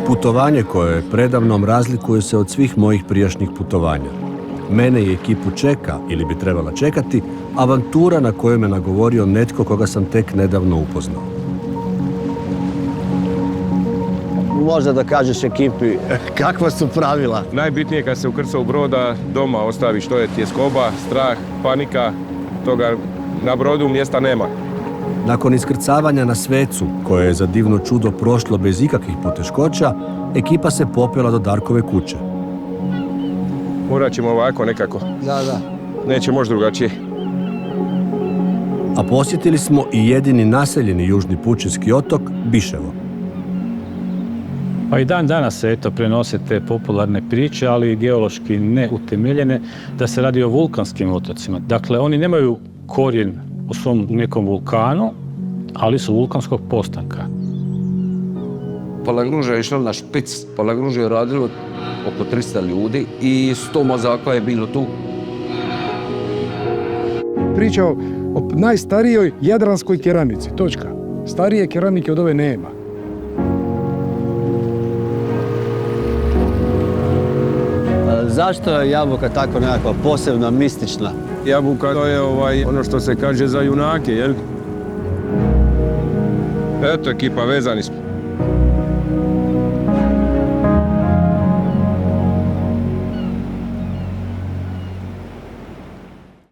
Putovanje koje je predamnom razlikuje se od svih mojih prijašnjih putovanja. Mene i ekipu čeka, ili bi trebala čekati, avantura na kojoj me nagovorio netko koga sam tek nedavno upoznao. Možda da kažeš ekipi kakva su pravila? Najbitnije kad se ukrca u brod da doma ostavi što je tjeskoba, strah, panika, toga na brodu mjesta nema. Nakon iskrcavanja na Svecu, koje je za divno čudo prošlo bez ikakvih poteškoća, ekipa se popela do Darkove kuće. Morat ćemo ovako nekako. Da. Neće moći drugačije. A posjetili smo i jedini naseljeni južni pučinski otok, Biševo. Pa i dan danas se prenose te popularne priče, ali geološki neutemeljene, da se radi o vulkanskim otocima. Dakle, oni nemaju korijen u svom nekom vulkanu, ali su vulkanskog postanka. Palagruža je išla na špic, Palagruža je radilo oko 300 ljudi i 100 mazaka je bilo tu. Priča o najstarijoj jadranskoj keramici, točka. Starije keramike od ove nema. Zašto je Jabuka tako nekakva posebna, mistična? Jabuka to je ono što se kaže za junake, jel? Eto, ekipa, vezani smo.